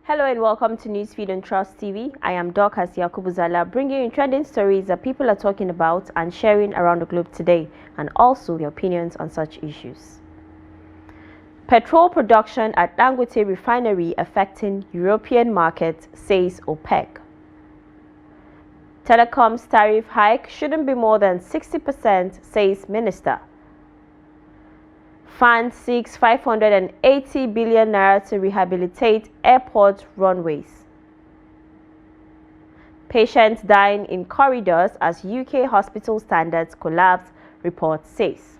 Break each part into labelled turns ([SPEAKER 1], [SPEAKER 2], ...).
[SPEAKER 1] Hello and welcome to Newsfeed on Trust TV. I am Dorcas Yakubu Zallah, bringing you trending stories that people are talking about and sharing around the globe today, and also their opinions on such issues. Petrol production at Dangote refinery affecting European market, says OPEC. Telecoms tariff hike shouldn't be more than 60%, says Minister. FAAN seeks 580 billion naira to rehabilitate airport runways. Patients dying in corridors as UK hospital standards collapse, report says.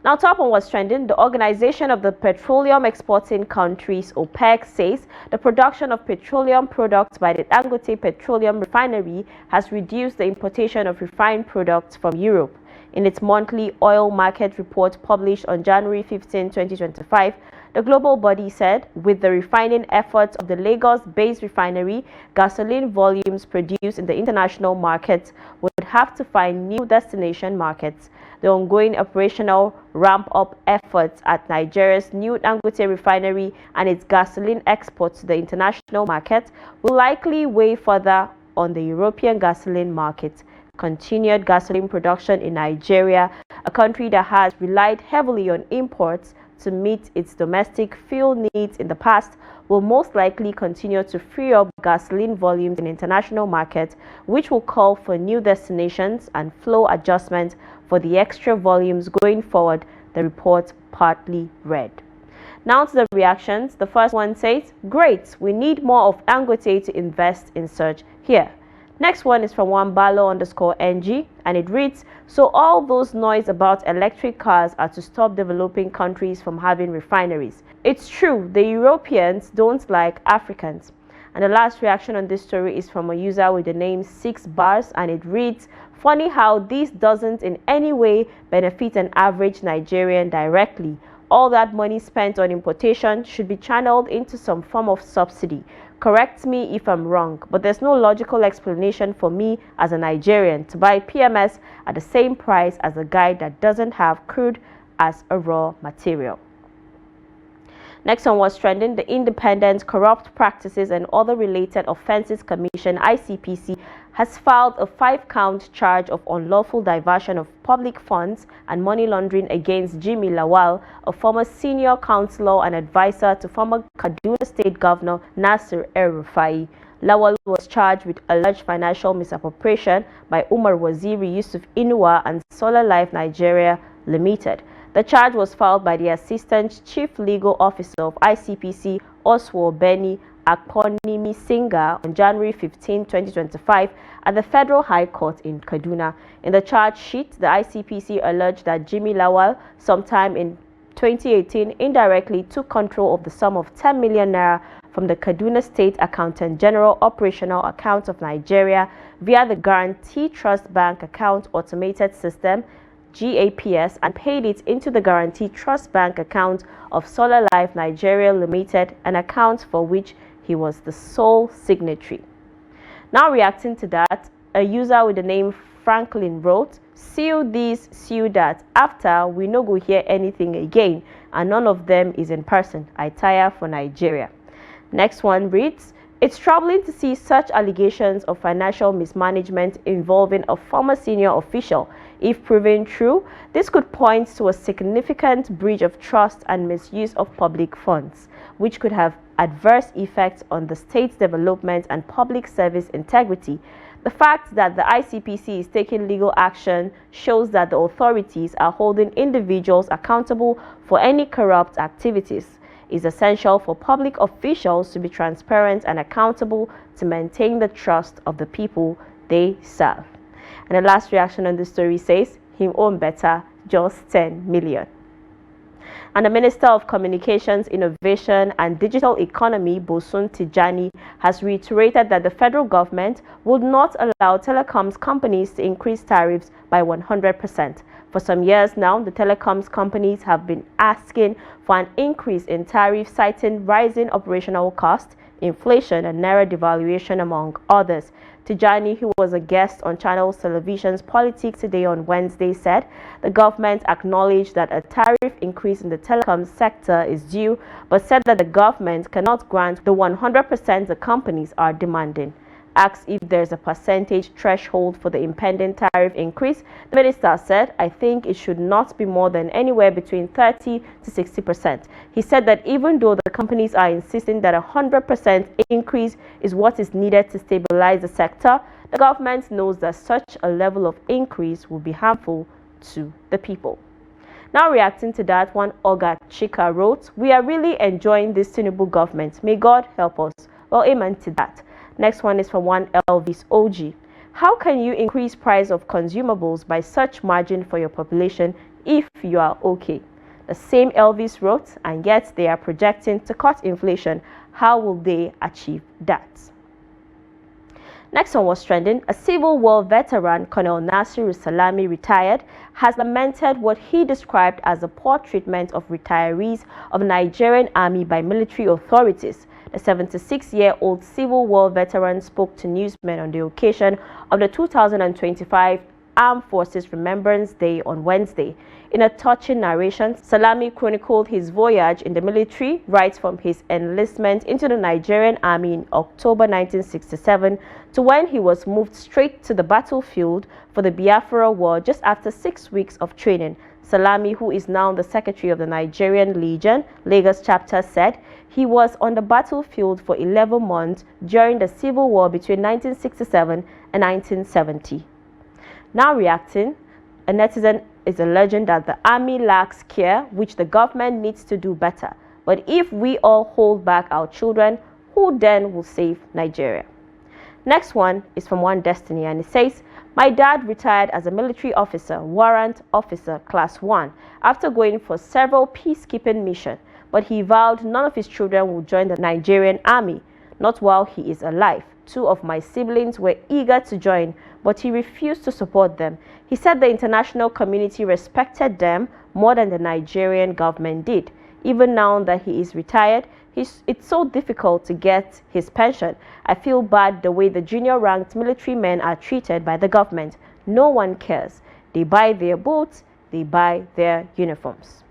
[SPEAKER 1] Now, top on what's trending, the Organization of the Petroleum Exporting Countries, OPEC, says the production of petroleum products by the Dangote Petroleum Refinery has reduced the importation of refined products from Europe. In its monthly oil market report published on January 15, 2025, the global body said, with the refining efforts of the Lagos-based refinery, gasoline volumes produced in the international markets would have to find new destination markets. The ongoing operational ramp-up efforts at Nigeria's new Dangote refinery and its gasoline exports to the international market will likely weigh further on the European gasoline market. Continued gasoline production in Nigeria, a country that has relied heavily on imports to meet its domestic fuel needs in the past, will most likely continue to free up gasoline volumes in international markets, which will call for new destinations and flow adjustments for the extra volumes going forward, the report partly read. Now to the reactions. The first one says, great, we need more of Dangote to invest in such here. Next one is from Wambalo_NG, and it reads, so all those noise about electric cars are to stop developing countries from having refineries. It's true, the Europeans don't like Africans. And the last reaction on this story is from a user with the name 6bars, and it reads, funny how this doesn't in any way benefit an average Nigerian directly. All that money spent on importation should be channeled into some form of subsidy. Correct me if I'm wrong, but there's no logical explanation for me as a Nigerian to buy PMS at the same price as a guy that doesn't have crude as a raw material. Next on what's trending, the Independent Corrupt Practices and Other Related Offences Commission, ICPC, has filed a 5-count charge of unlawful diversion of public funds and money laundering against Jimmy Lawal, a former senior counselor and advisor to former Kaduna State Governor Nasir El-Rufai. Lawal was charged with alleged financial misappropriation by Umar Waziri Yusuf Inuwa and Solar Life Nigeria Limited. The charge was filed by the Assistant Chief Legal Officer of ICPC, Oswo Beni Akponimi Singa, on January 15, 2025, at the Federal High Court in Kaduna. In the charge sheet, the ICPC alleged that Jimmy Lawal, sometime in 2018, indirectly took control of the sum of 10 million naira from the Kaduna State Accountant General Operational Account of Nigeria via the Guarantee Trust Bank Account Automated System, GAPS, and paid it into the Guarantee Trust Bank account of Solar Life Nigeria Limited, an account for which he was the sole signatory. Now reacting to that, a user with the name Franklin wrote, "Seal this, seal that. After, we no go hear anything again, and none of them is in person. I tire for Nigeria." Next one reads, it's troubling to see such allegations of financial mismanagement involving a former senior official. If proven true, this could point to a significant breach of trust and misuse of public funds, which could have adverse effects on the state's development and public service integrity. The fact that the ICPC is taking legal action shows that the authorities are holding individuals accountable for any corrupt activities. Is essential for public officials to be transparent and accountable to maintain the trust of the people they serve. And the last reaction on this story says, him own better, just 10 million. And the Minister of Communications, Innovation and Digital Economy, Bosun Tijani, has reiterated that the federal government would not allow telecoms companies to increase tariffs by 100%. For some years now, the telecoms companies have been asking for an increase in tariffs, citing rising operational costs, inflation, and naira devaluation, among others. Tijani, who was a guest on Channels Television's Politics Today on Wednesday, said the government acknowledged that a tariff increase in the telecom sector is due, but said that the government cannot grant the 100% the companies are demanding. Asked if there's a percentage threshold for the impending tariff increase, the minister said, "I think it should not be more than anywhere between 30 to 60%. He said that even though the companies are insisting that a 100% increase is what is needed to stabilize the sector, the government knows that such a level of increase will be harmful to the people." Now reacting to that, one Oga Chika wrote, "We are really enjoying this Tinubu government. May God help us." Well, amen to that. Next one is from one Elvis OG. How can you increase price of consumables by such margin for your population if you are okay? The same Elvis wrote, and yet they are projecting to cut inflation. How will they achieve that? Next one was trending. A Civil War veteran, Colonel Nasiru Salami, retired, has lamented what he described as the poor treatment of retirees of the Nigerian Army by military authorities. The 76-year-old Civil War veteran spoke to newsmen on the occasion of the 2025 Armed Forces Remembrance Day on Wednesday. In a touching narration, Salami chronicled his voyage in the military right from his enlistment into the Nigerian Army in October 1967 to when he was moved straight to the battlefield for the Biafra War just after 6 weeks of training. Salami, who is now the Secretary of the Nigerian Legion, Lagos chapter, said he was on the battlefield for 11 months during the Civil War between 1967 and 1970. Now reacting, a netizen is alleging that the army lacks care, which the government needs to do better. But if we all hold back our children, who then will save Nigeria? Next one is from one Destiny, and it says, "My dad retired as a military officer, warrant officer, class 1, after going for several peacekeeping missions, but he vowed none of his children would join the Nigerian army, not while he is alive. 2 of my siblings were eager to join, but he refused to support them. He said the international community respected them more than the Nigerian government did. Even now that he is retired, it's so difficult to get his pension. I feel bad the way the junior-ranked military men are treated by the government. No one cares. They buy their boots, they buy their uniforms."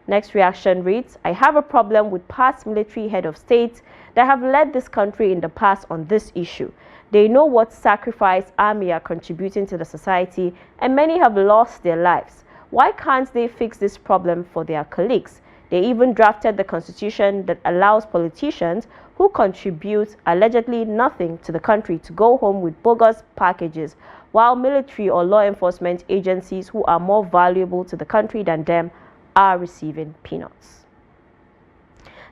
[SPEAKER 1] Next reaction reads, "I have a problem with past military head of state that have led this country in the past on this issue. They know what sacrifice army are contributing to the society, and many have lost their lives. Why can't they fix this problem for their colleagues? They even drafted the constitution that allows politicians who contribute allegedly nothing to the country to go home with bogus packages, while military or law enforcement agencies who are more valuable to the country than them are receiving peanuts."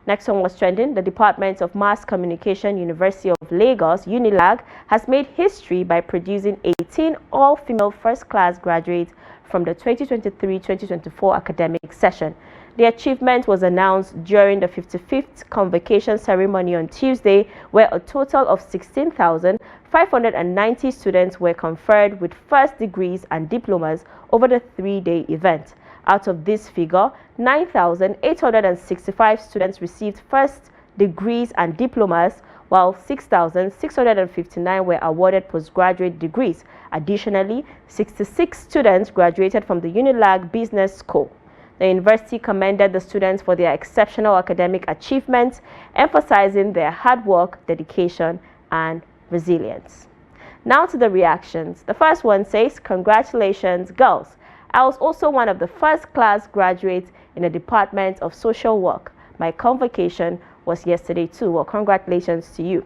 [SPEAKER 1] Next one was trending. The Department of Mass Communication, University of Lagos, UNILAG, has made history by producing 18 all-female first-class graduates from the 2023-2024 academic session. The achievement was announced during the 55th convocation ceremony on Tuesday, where a total of 16,590 students were conferred with first degrees and diplomas over the 3-day event. Out of this figure, 9,865 students received first degrees and diplomas, while 6,659 were awarded postgraduate degrees. Additionally, 66 students graduated from the UNILAG Business School. The university commended the students for their exceptional academic achievements, emphasizing their hard work, dedication, and resilience. Now to the reactions. The first one says, "Congratulations, girls. I was also one of the first-class graduates in the Department of Social Work. My convocation was yesterday too." Well, congratulations to you.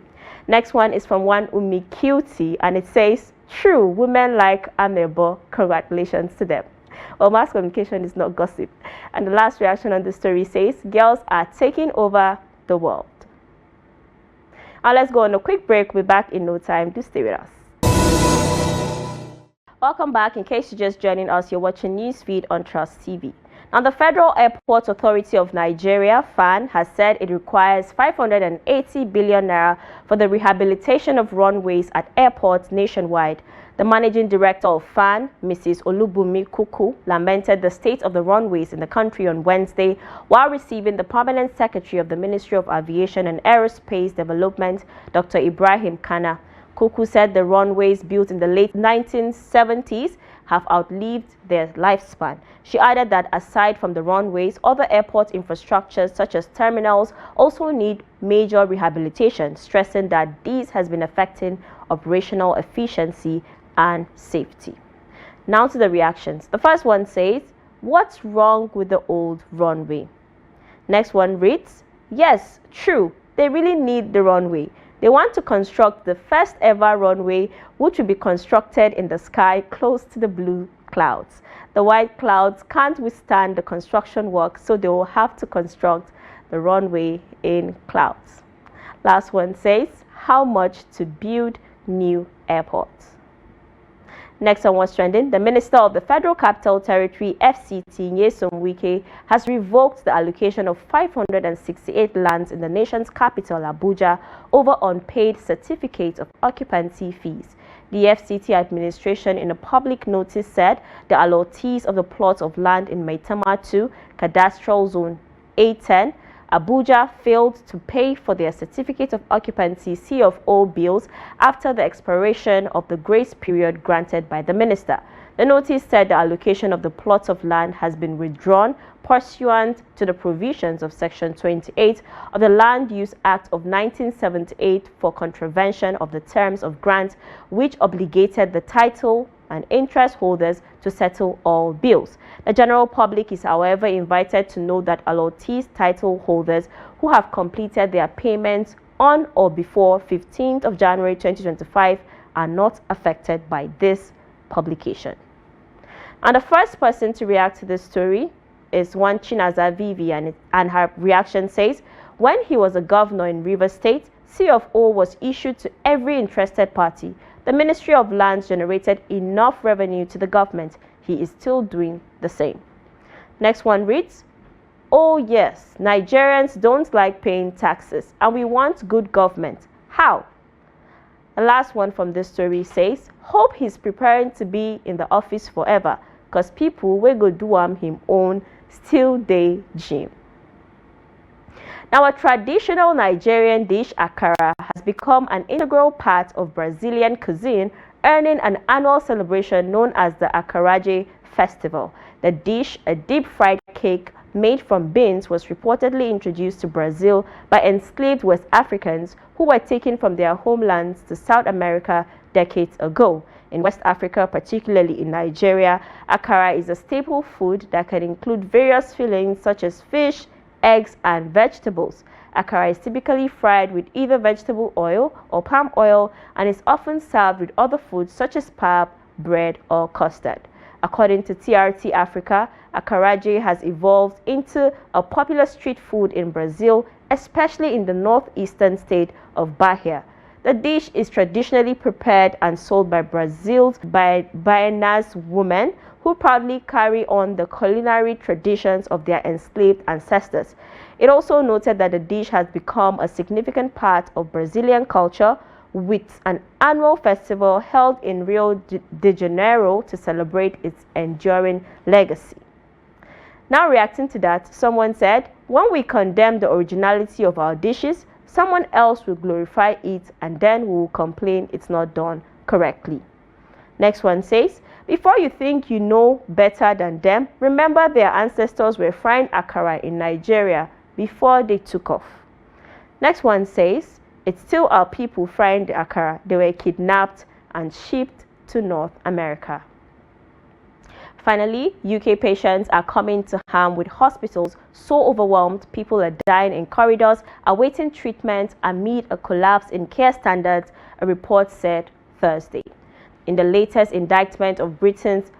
[SPEAKER 1] Next one is from one Umi Cutie, and it says, "True, women like Amebo. Congratulations to them." Well, mass communication is not gossip. And the last reaction on the story says, "Girls are taking over the world." Now let's go on a quick break. We'll be back in no time. Do stay with us. Welcome back. In case you're just joining us, you're watching Newsfeed on Trust TV. Now, the Federal Airport Authority of Nigeria, FAAN, has said it requires 580 billion naira for the rehabilitation of runways at airports nationwide. The managing director of FAAN, Mrs. Olubumi Kuku, lamented the state of the runways in the country on Wednesday while receiving the permanent secretary of the Ministry of Aviation and Aerospace Development, Dr. Ibrahim Kana. Kuku said the runways built in the late 1970s have outlived their lifespan. She added that aside from the runways, other airport infrastructures such as terminals also need major rehabilitation, stressing that this has been affecting operational efficiency and safety. Now to the reactions. The first one says, "What's wrong with the old runway?" Next one reads, "Yes, true, they really need the runway. They want to construct the first ever runway, which will be constructed in the sky close to the blue clouds. The white clouds can't withstand the construction work, so they will have to construct the runway in clouds." Last one says, "How much to build new airports?" Next on what's trending, the Minister of the Federal Capital Territory, FCT, Nyesom Wike, has revoked the allocation of 568 lands in the nation's capital, Abuja, over unpaid certificates of occupancy fees. The FCT administration, in a public notice, said the allottees of the plots of land in Maitama 2, Cadastral Zone A10, Abuja, failed to pay for their certificate of occupancy C of O bills after the expiration of the grace period granted by the minister. The notice said the allocation of the plots of land has been withdrawn pursuant to the provisions of Section 28 of the Land Use Act of 1978 for contravention of the terms of grant, which obligated the title and interest holders to settle all bills. The general public is, however, invited to know that allottees title holders who have completed their payments on or before 15th of January 2025 are not affected by this publication. And the first person to react to this story is one Chinaza Vivi, and her reaction says, "When he was a governor in Rivers State, C of O was issued to every interested party. The Ministry of Lands generated enough revenue to the government. He is still doing the same." Next one reads, "Oh yes, Nigerians don't like paying taxes and we want good government. How?" The last one from this story says, "Hope he's preparing to be in the office forever, cause people will go do him own still dey gym." Now, a traditional Nigerian dish, akara, has become an integral part of Brazilian cuisine, earning an annual celebration known as the Acarajé Festival. The dish, a deep-fried cake made from beans, was reportedly introduced to Brazil by enslaved West Africans who were taken from their homelands to South America decades ago. In West Africa, particularly in Nigeria, akara is a staple food that can include various fillings such as fish, eggs, and vegetables. Akara is typically fried with either vegetable oil or palm oil and is often served with other foods such as pap, bread, or custard. According to TRT Africa, acarajé has evolved into a popular street food in Brazil, especially in the northeastern state of Bahia. The dish is traditionally prepared and sold by Brazil's Baianas women who proudly carry on the culinary traditions of their enslaved ancestors. It also noted that the dish has become a significant part of Brazilian culture, with an annual festival held in Rio de Janeiro to celebrate its enduring legacy. Now reacting to that, someone said, "When we condemn the originality of our dishes, someone else will glorify it and then we will complain it's not done correctly." Next one says, "Before you think you know better than them, remember their ancestors were frying akara in Nigeria before they took off." Next one says, "It's still our people frying the akara. They were kidnapped and shipped to North America." Finally, UK patients are coming to harm with hospitals so overwhelmed people are dying in corridors awaiting treatment amid a collapse in care standards, a report said Thursday. In the latest indictment of Britain's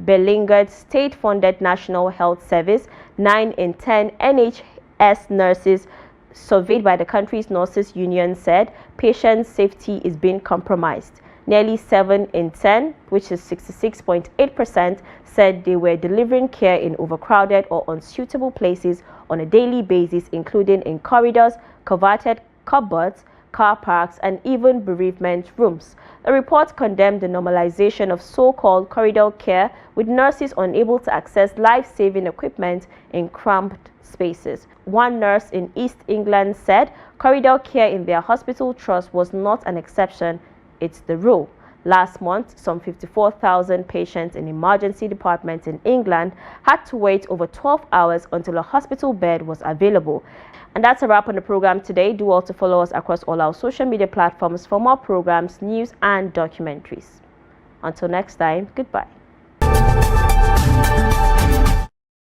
[SPEAKER 1] beleaguered state-funded National Health Service, 9 in 10 NHS nurses surveyed by the country's nurses union said patient safety is being compromised. Nearly 7 in 10, which is 66.8%, said they were delivering care in overcrowded or unsuitable places on a daily basis, including in corridors, coveted cupboards, car parks, and even bereavement rooms. The report condemned the normalization of so-called corridor care, with nurses unable to access life-saving equipment in cramped spaces. One nurse in East England said corridor care in their hospital trust was not an exception, it's the rule. Last month, some 54,000 patients in emergency departments in England had to wait over 12 hours until a hospital bed was available. And that's a wrap on the program today. Do also follow us across all our social media platforms for more programs, news, and documentaries. Until next time, goodbye.